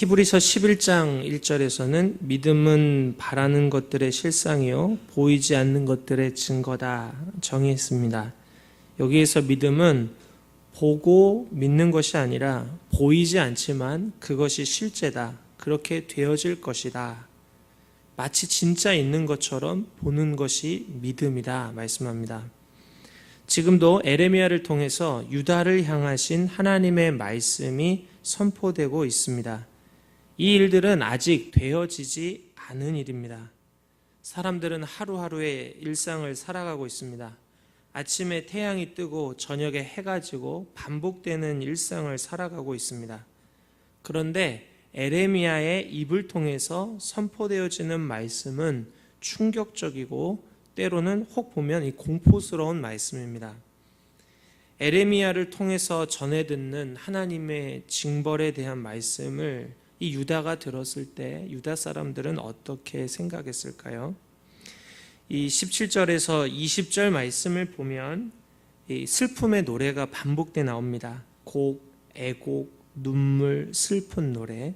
히브리서 11장 1절에서는 믿음은 바라는 것들의 실상이요 보이지 않는 것들의 증거다 정의했습니다. 여기에서 믿음은 보고 믿는 것이 아니라 보이지 않지만 그것이 실제다, 그렇게 되어질 것이다, 마치 진짜 있는 것처럼 보는 것이 믿음이다 말씀합니다. 지금도 에레미야를 통해서 유다를 향하신 하나님의 말씀이 선포되고 있습니다. 이 일들은 아직 되어지지 않은 일입니다. 사람들은 하루하루의 일상을 살아가고 있습니다. 아침에 태양이 뜨고 저녁에 해가 지고 반복되는 일상을 살아가고 있습니다. 그런데 에레미야의 입을 통해서 선포되어지는 말씀은 충격적이고 때로는 혹 보면 공포스러운 말씀입니다. 에레미야를 통해서 전해 듣는 하나님의 징벌에 대한 말씀을 이 유다가 들었을 때 유다 사람들은 어떻게 생각했을까요? 이 17절에서 20절 말씀을 보면 이 슬픔의 노래가 반복돼 나옵니다. 곡, 애곡, 눈물, 슬픈 노래.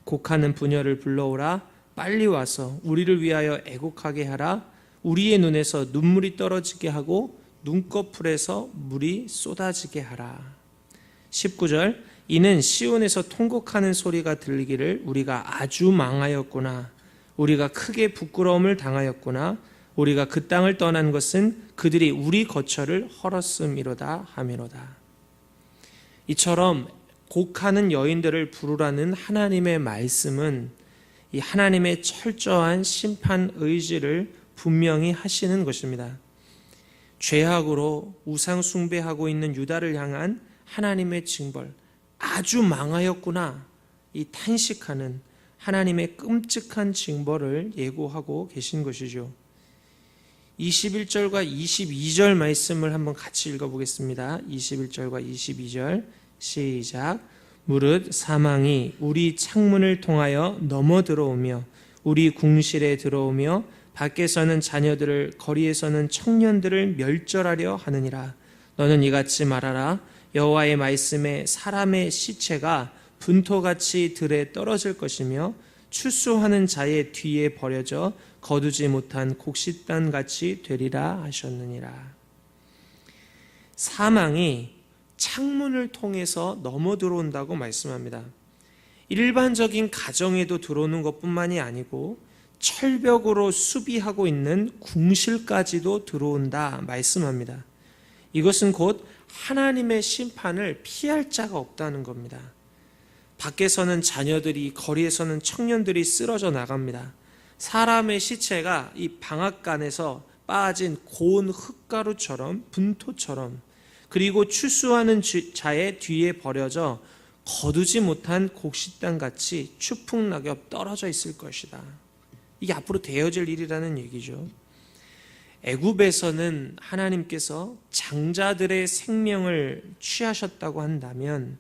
곡하는 부녀를 불러오라. 빨리 와서 우리를 위하여 애곡하게 하라. 우리의 눈에서 눈물이 떨어지게 하고 눈꺼풀에서 물이 쏟아지게 하라. 19절, 이는 시온에서 통곡하는 소리가 들리기를 우리가 아주 망하였구나. 우리가 크게 부끄러움을 당하였구나. 우리가 그 땅을 떠난 것은 그들이 우리 거처를 헐었음이로다 하미로다. 이처럼 곡하는 여인들을 부르라는 하나님의 말씀은 이 하나님의 철저한 심판 의지를 분명히 하시는 것입니다. 죄악으로 우상 숭배하고 있는 유다를 향한 하나님의 징벌, 아주 망하였구나, 이 탄식하는 하나님의 끔찍한 징벌을 예고하고 계신 것이죠. 21절과 22절 말씀을 한번 같이 읽어보겠습니다. 21절과 22절 시작. 무릇 사망이 우리 창문을 통하여 넘어 들어오며 우리 궁실에 들어오며 밖에서는 자녀들을 거리에서는 청년들을 멸절하려 하느니라. 너는 이같이 말하라. 여호와의 말씀에 사람의 시체가 분토같이 들에 떨어질 것이며 추수하는 자의 뒤에 버려져 거두지 못한 곡식단같이 되리라 하셨느니라. 사망이 창문을 통해서 넘어 들어온다고 말씀합니다. 일반적인 가정에도 들어오는 것뿐만이 아니고 철벽으로 수비하고 있는 궁실까지도 들어온다 말씀합니다. 이것은 곧 하나님의 심판을 피할 자가 없다는 겁니다. 밖에서는 자녀들이, 거리에서는 청년들이 쓰러져 나갑니다. 사람의 시체가 이 방앗간에서 빠진 고운 흙가루처럼, 분토처럼, 그리고 추수하는 자의 뒤에 버려져 거두지 못한 곡식단같이 추풍낙엽 떨어져 있을 것이다. 이게 앞으로 되어질 일이라는 얘기죠. 애굽에서는 하나님께서 장자들의 생명을 취하셨다고 한다면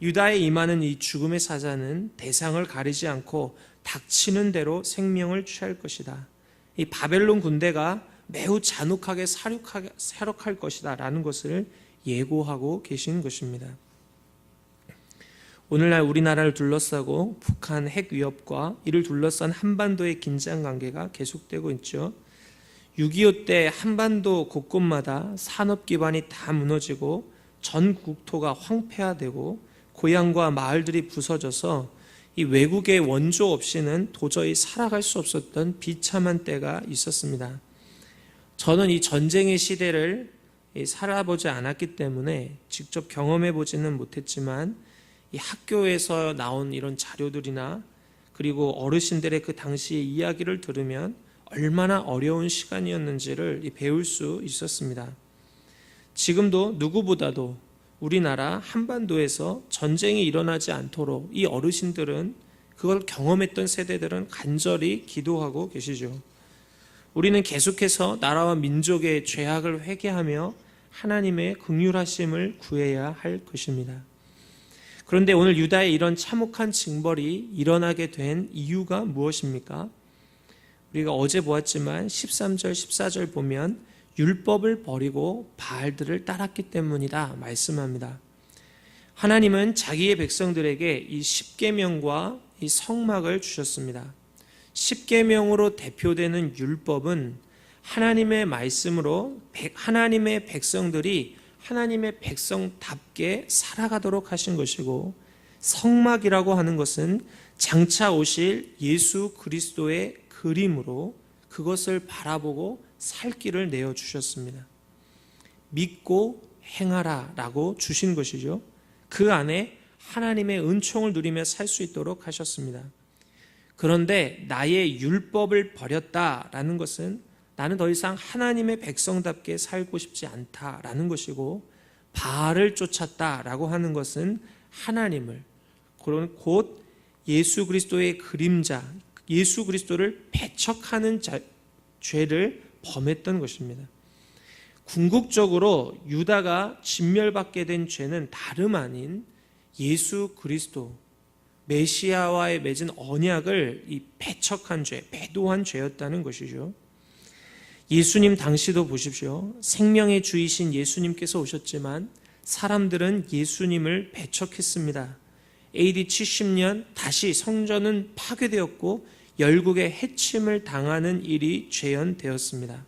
유다에 임하는 이 죽음의 사자는 대상을 가리지 않고 닥치는 대로 생명을 취할 것이다. 이 바벨론 군대가 매우 잔혹하게 사륙할 것이다 라는 것을 예고하고 계신 것입니다. 오늘날 우리나라를 둘러싸고 북한 핵 위협과 이를 둘러싼 한반도의 긴장관계가 계속되고 있죠. 6.25 때 한반도 곳곳마다 산업 기반이 다 무너지고 전 국토가 황폐화되고 고향과 마을들이 부서져서 이 외국의 원조 없이는 도저히 살아갈 수 없었던 비참한 때가 있었습니다. 저는 이 전쟁의 시대를 살아보지 않았기 때문에 직접 경험해 보지는 못했지만 이 학교에서 나온 이런 자료들이나 그리고 어르신들의 그 당시의 이야기를 들으면 얼마나 어려운 시간이었는지를 배울 수 있었습니다. 지금도 누구보다도 우리나라 한반도에서 전쟁이 일어나지 않도록 이 어르신들은, 그걸 경험했던 세대들은 간절히 기도하고 계시죠. 우리는 계속해서 나라와 민족의 죄악을 회개하며 하나님의 긍휼하심을 구해야 할 것입니다. 그런데 오늘 유다의 이런 참혹한 징벌이 일어나게 된 이유가 무엇입니까? 우리가 어제 보았지만 13절, 14절 보면 율법을 버리고 바알들을 따랐기 때문이다 말씀합니다. 하나님은 자기의 백성들에게 이 십계명과 이 성막을 주셨습니다. 십계명으로 대표되는 율법은 하나님의 말씀으로 하나님의 백성들이 하나님의 백성답게 살아가도록 하신 것이고, 성막이라고 하는 것은 장차 오실 예수 그리스도의 그림으로 그것을 바라보고 살 길을 내어주셨습니다. 믿고 행하라 라고 주신 것이죠. 그 안에 하나님의 은총을 누리며 살 수 있도록 하셨습니다. 그런데 나의 율법을 버렸다라는 것은 나는 더 이상 하나님의 백성답게 살고 싶지 않다라는 것이고, 바알을 쫓았다라고 하는 것은 하나님을, 곧 예수 그리스도의 그림자, 예수 그리스도를 배척하는 죄를 범했던 것입니다. 궁극적으로 유다가 진멸받게 된 죄는 다름 아닌 예수 그리스도, 메시아와의 맺은 언약을 이 배척한 죄, 배도한 죄였다는 것이죠. 예수님 당시도 보십시오. 생명의 주이신 예수님께서 오셨지만 사람들은 예수님을 배척했습니다. AD 70년 다시 성전은 파괴되었고 열국의 해침을 당하는 일이 재현되었습니다.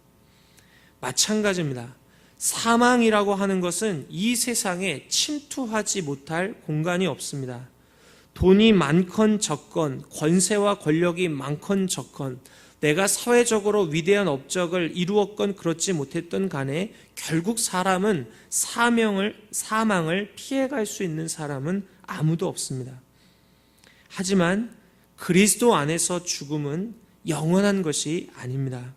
마찬가지입니다. 사망이라고 하는 것은 이 세상에 침투하지 못할 공간이 없습니다. 돈이 많건 적건, 권세와 권력이 많건 적건, 내가 사회적으로 위대한 업적을 이루었건 그렇지 못했던 간에 결국 사람은 사망을 피해갈 수 있는 사람은 아무도 없습니다. 하지만 그리스도 안에서 죽음은 영원한 것이 아닙니다.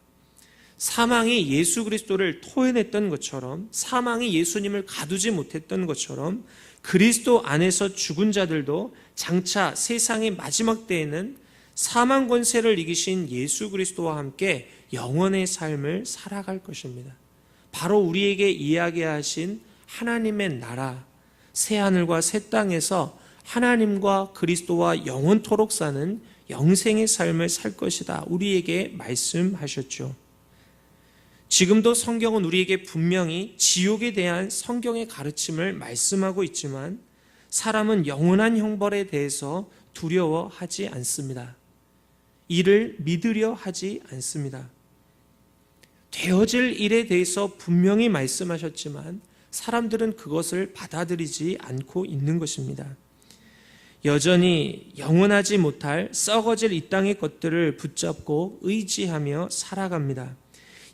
사망이 예수 그리스도를 토해냈던 것처럼, 사망이 예수님을 가두지 못했던 것처럼, 그리스도 안에서 죽은 자들도 장차 세상의 마지막 때에는 사망 권세를 이기신 예수 그리스도와 함께 영원의 삶을 살아갈 것입니다. 바로 우리에게 이야기하신 하나님의 나라, 새하늘과 새 땅에서 하나님과 그리스도와 영원토록 사는 영생의 삶을 살 것이다, 우리에게 말씀하셨죠. 지금도 성경은 우리에게 분명히 지옥에 대한 성경의 가르침을 말씀하고 있지만 사람은 영원한 형벌에 대해서 두려워하지 않습니다. 이를 믿으려 하지 않습니다. 되어질 일에 대해서 분명히 말씀하셨지만 사람들은 그것을 받아들이지 않고 있는 것입니다. 여전히 영원하지 못할 썩어질 이 땅의 것들을 붙잡고 의지하며 살아갑니다.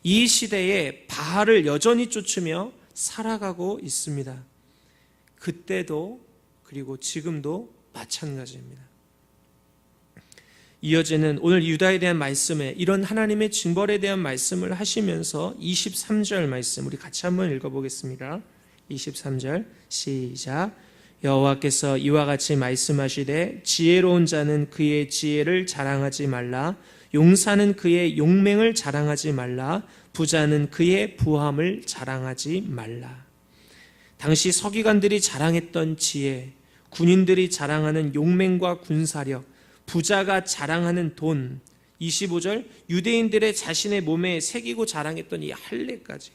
이 시대에 바알을 여전히 쫓으며 살아가고 있습니다. 그때도 그리고 지금도 마찬가지입니다. 이어지는 오늘 유다에 대한 말씀에 이런 하나님의 징벌에 대한 말씀을 하시면서 23절 말씀 우리 같이 한번 읽어보겠습니다. 23절 시작. 여호와께서 이와 같이 말씀하시되 지혜로운 자는 그의 지혜를 자랑하지 말라. 용사는 그의 용맹을 자랑하지 말라. 부자는 그의 부함을 자랑하지 말라. 당시 서기관들이 자랑했던 지혜, 군인들이 자랑하는 용맹과 군사력, 부자가 자랑하는 돈, 25절 유대인들의 자신의 몸에 새기고 자랑했던 이 할례까지,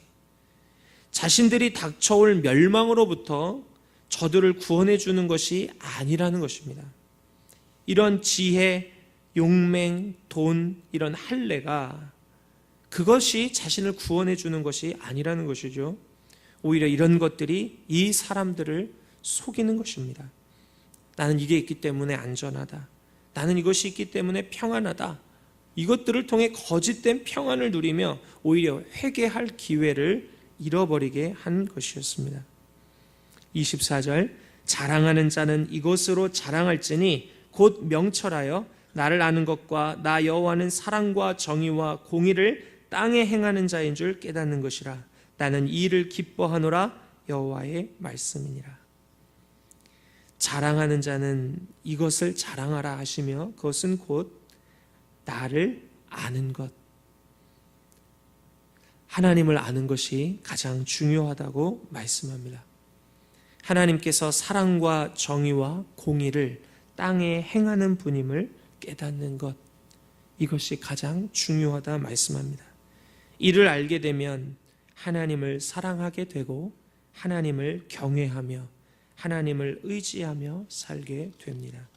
자신들이 닥쳐올 멸망으로부터 저들을 구원해 주는 것이 아니라는 것입니다. 이런 지혜, 용맹, 돈, 이런 할례가 그것이 자신을 구원해 주는 것이 아니라는 것이죠. 오히려 이런 것들이 이 사람들을 속이는 것입니다. 나는 이게 있기 때문에 안전하다. 나는 이것이 있기 때문에 평안하다. 이것들을 통해 거짓된 평안을 누리며 오히려 회개할 기회를 잃어버리게 한 것이었습니다. 24절 자랑하는 자는 이것으로 자랑할지니 곧 명철하여 나를 아는 것과 나 여호와는 사랑과 정의와 공의를 땅에 행하는 자인 줄 깨닫는 것이라. 나는 이 일을 기뻐하노라. 여호와의 말씀이니라. 자랑하는 자는 이것을 자랑하라 하시며 그것은 곧 나를 아는 것, 하나님을 아는 것이 가장 중요하다고 말씀합니다. 하나님께서 사랑과 정의와 공의를 땅에 행하는 분임을 깨닫는 것, 이것이 가장 중요하다 말씀합니다. 이를 알게 되면 하나님을 사랑하게 되고 하나님을 경외하며 하나님을 의지하며 살게 됩니다.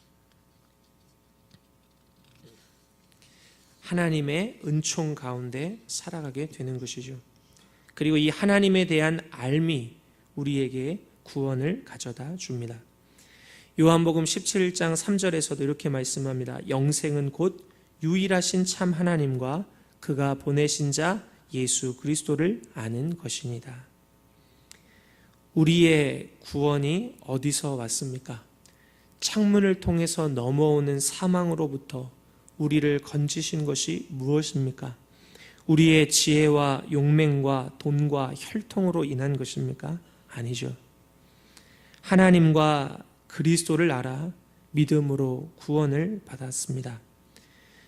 하나님의 은총 가운데 살아가게 되는 것이죠. 그리고 이 하나님에 대한 알미 우리에게 구원을 가져다 줍니다. 요한복음 17장 3절에서도 이렇게 말씀합니다. 영생은 곧 유일하신 참 하나님과 그가 보내신 자 예수 그리스도를 아는 것이니다. 우리의 구원이 어디서 왔습니까? 창문을 통해서 넘어오는 사망으로부터 우리를 건지신 것이 무엇입니까? 우리의 지혜와 용맹과 돈과 혈통으로 인한 것입니까? 아니죠. 하나님과 그리스도를 알아 믿음으로 구원을 받았습니다.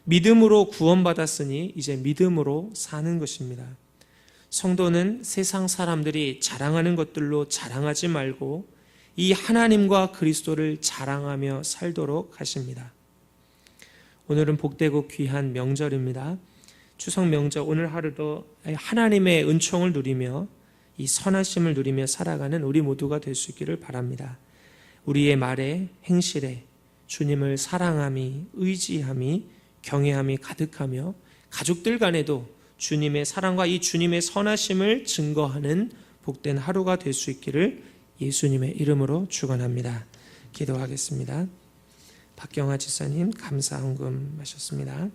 믿음으로 구원받았으니 이제 믿음으로 사는 것입니다. 성도는 세상 사람들이 자랑하는 것들로 자랑하지 말고 이 하나님과 그리스도를 자랑하며 살도록 하십니다. 오늘은 복되고 귀한 명절입니다. 추석 명절 오늘 하루도 하나님의 은총을 누리며 이 선하심을 누리며 살아가는 우리 모두가 될 수 있기를 바랍니다. 우리의 말에 행실에 주님을 사랑함이 의지함이 경외함이 가득하며 가족들 간에도 주님의 사랑과 이 주님의 선하심을 증거하는 복된 하루가 될 수 있기를 예수님의 이름으로 축원합니다. 기도하겠습니다. 박경아 지사님 감사 헌금 하셨습니다.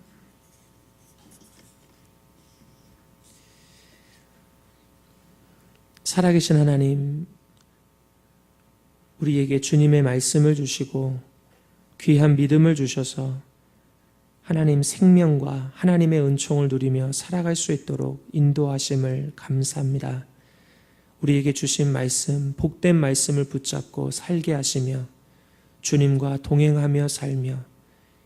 살아계신 하나님, 우리에게 주님의 말씀을 주시고 귀한 믿음을 주셔서 하나님 생명과 하나님의 은총을 누리며 살아갈 수 있도록 인도하심을 감사합니다. 우리에게 주신 말씀, 복된 말씀을 붙잡고 살게 하시며 주님과 동행하며 살며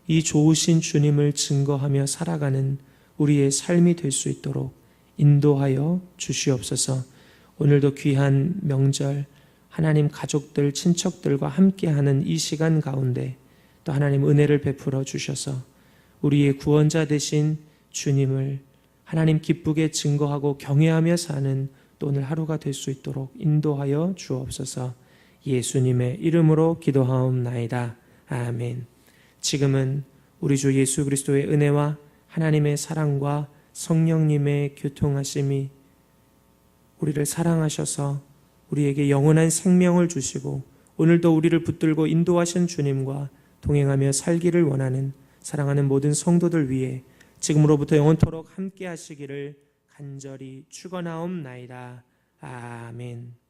이 좋으신 주님을 증거하며 살아가는 우리의 삶이 될 수 있도록 인도하여 주시옵소서. 오늘도 귀한 명절 하나님 가족들, 친척들과 함께하는 이 시간 가운데 또 하나님 은혜를 베풀어 주셔서 우리의 구원자 되신 주님을 하나님 기쁘게 증거하고 경외하며 사는 또 오늘 하루가 될 수 있도록 인도하여 주옵소서. 예수님의 이름으로 기도하옵나이다. 아멘. 지금은 우리 주 예수 그리스도의 은혜와 하나님의 사랑과 성령님의 교통하심이 우리를 사랑하셔서 우리에게 영원한 생명을 주시고 오늘도 우리를 붙들고 인도하신 주님과 동행하며 살기를 원하는 사랑하는 모든 성도들 위해 지금으로부터 영원토록 함께 하시기를 간절히 축원하옵나이다. 아멘.